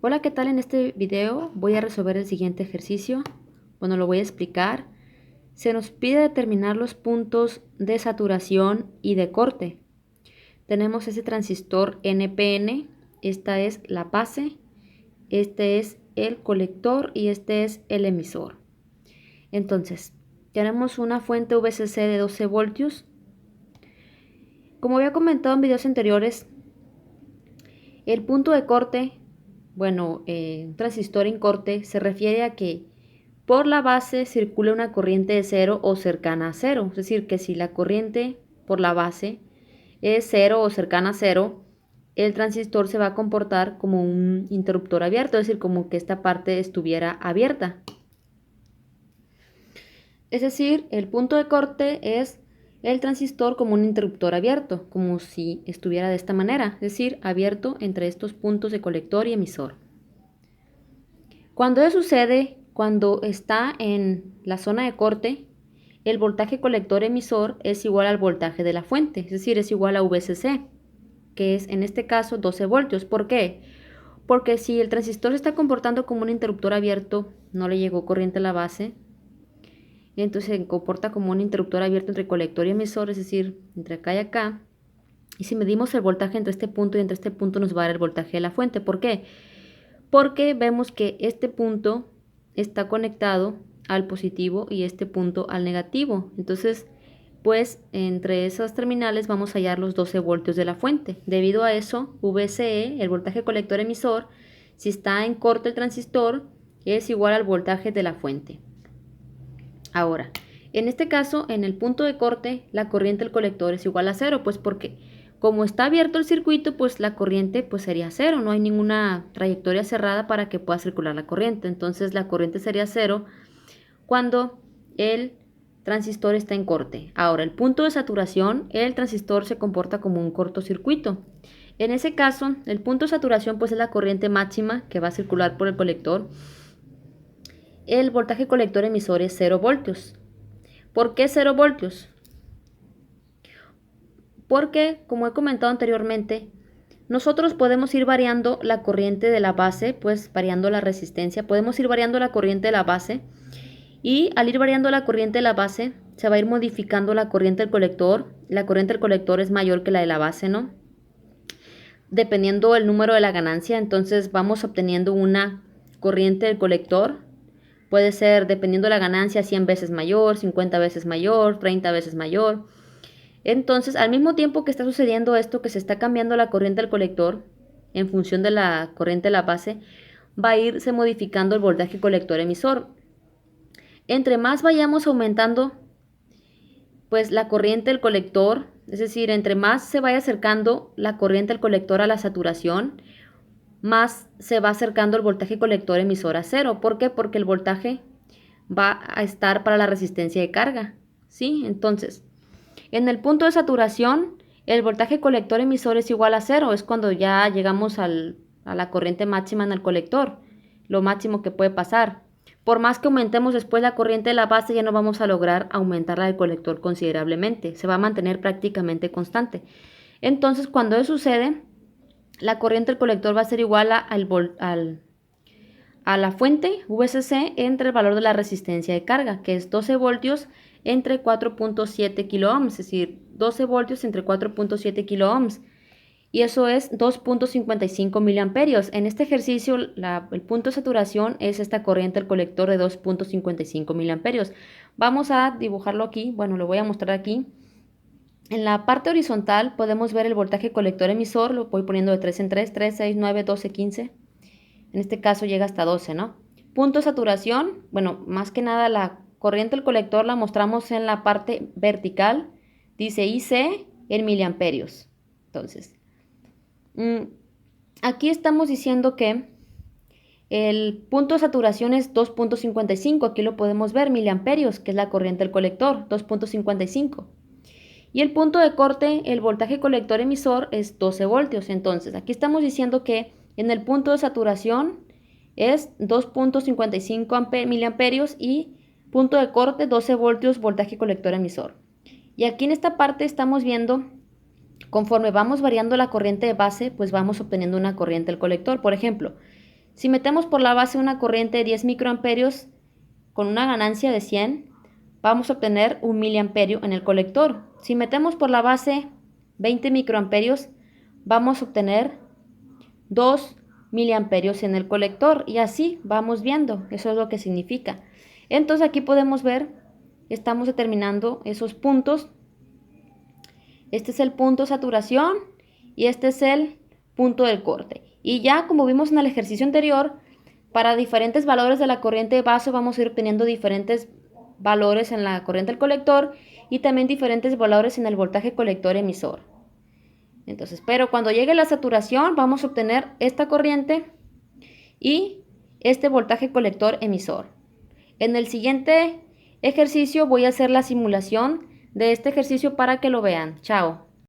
Hola, ¿qué tal? En este video voy a resolver el siguiente ejercicio. Bueno, lo voy a explicar. Se nos pide determinar los puntos de saturación y de corte. Tenemos ese transistor NPN, esta es la base, este es el colector y este es el emisor. Entonces, tenemos una fuente VCC de 12 voltios. Como había comentado en videos anteriores, el punto de corte, un transistor en corte se refiere a que por la base circula una corriente de cero o cercana a cero. Es decir, que si la corriente por la base es cero o cercana a cero, el transistor se va a comportar como un interruptor abierto, es decir, como que esta parte estuviera abierta. Es decir, el punto de corte es el transistor como un interruptor abierto, como si estuviera de esta manera, es decir, abierto entre estos puntos de colector y emisor. Cuando eso sucede, cuando está en la zona de corte, el voltaje colector emisor es igual al voltaje de la fuente, es decir, es igual a VCC, que es en este caso 12 voltios. ¿Por qué? Porque si el transistor se está comportando como un interruptor abierto, no le llegó corriente a la base, entonces se comporta como un interruptor abierto entre colector y emisor, es decir, entre acá y acá. Y si medimos el voltaje entre este punto y entre este punto, nos va a dar el voltaje de la fuente. ¿Por qué? Porque vemos que este punto está conectado al positivo y este punto al negativo. Entonces, pues entre esas terminales vamos a hallar los 12 voltios de la fuente. Debido a eso, VCE, el voltaje colector emisor, si está en corte el transistor, es igual al voltaje de la fuente. Ahora, en este caso, en el punto de corte, la corriente del colector es igual a cero, pues porque como está abierto el circuito, pues la corriente pues sería cero, no hay ninguna trayectoria cerrada para que pueda circular la corriente. Entonces la corriente sería cero cuando el transistor está en corte. Ahora, el punto de saturación, el transistor se comporta como un cortocircuito. En ese caso, el punto de saturación pues es la corriente máxima que va a circular por el colector. El voltaje colector emisor es 0 voltios. ¿Por qué 0 voltios? Porque, como he comentado anteriormente, nosotros podemos ir variando la corriente de la base, pues variando la resistencia, podemos ir variando la corriente de la base y al ir variando la corriente de la base se va a ir modificando la corriente del colector. La corriente del colector es mayor que la de la base, ¿no? Dependiendo del número de la ganancia, entonces vamos obteniendo una corriente del colector. Puede ser, dependiendo de la ganancia, 100 veces mayor, 50 veces mayor, 30 veces mayor. Entonces, al mismo tiempo que está sucediendo esto, que se está cambiando la corriente del colector en función de la corriente de la base, va a irse modificando el voltaje colector emisor. Entre más vayamos aumentando pues la corriente del colector, es decir, entre más se vaya acercando la corriente del colector a la saturación, más se va acercando el voltaje colector emisor a cero. ¿Por qué? Porque el voltaje va a estar para la resistencia de carga, ¿sí? Entonces, en el punto de saturación, el voltaje colector emisor es igual a cero, es cuando ya llegamos a la corriente máxima en el colector, lo máximo que puede pasar. Por más que aumentemos después la corriente de la base, ya no vamos a lograr aumentar la del colector considerablemente, se va a mantener prácticamente constante. Entonces, cuando eso sucede, la corriente del colector va a ser igual a la fuente VCC entre el valor de la resistencia de carga, que es 12 voltios entre 4.7 kiloohms, es decir, 12 voltios entre 4.7 kiloohms. Y eso es 2.55 miliamperios. En este ejercicio, el punto de saturación es esta corriente del colector de 2.55 miliamperios. Vamos a dibujarlo aquí, bueno, lo voy a mostrar aquí. En la parte horizontal podemos ver el voltaje colector emisor, lo voy poniendo de 3 en 3, 3, 6, 9, 12, 15. En este caso llega hasta 12, ¿no? Punto de saturación, bueno, más que nada la corriente del colector la mostramos en la parte vertical, dice IC en miliamperios. Entonces, aquí estamos diciendo que el punto de saturación es 2.55, aquí lo podemos ver, miliamperios, que es la corriente del colector, 2.55. Y el punto de corte, el voltaje colector emisor es 12 voltios. Entonces, aquí estamos diciendo que en el punto de saturación es 2.55 miliamperios y punto de corte 12 voltios voltaje colector emisor. Y aquí en esta parte estamos viendo, conforme vamos variando la corriente de base, pues vamos obteniendo una corriente del colector. Por ejemplo, Si metemos por la base una corriente de 10 microamperios con una ganancia de 100, vamos a obtener 1 miliamperio en el colector. Si metemos por la base 20 microamperios, vamos a obtener 2 miliamperios en el colector, y así vamos viendo. Eso es lo que significa. Entonces aquí podemos ver, estamos determinando esos puntos. Este es el punto de saturación y este es el punto del corte. Y ya como vimos en el ejercicio anterior, para diferentes valores de la corriente de vaso vamos a ir obteniendo diferentes valores en la corriente del colector y también diferentes valores en el voltaje colector emisor. Entonces, pero cuando llegue la saturación vamos a obtener esta corriente y este voltaje colector emisor. En el siguiente ejercicio voy a hacer la simulación de este ejercicio para que lo vean. Chao.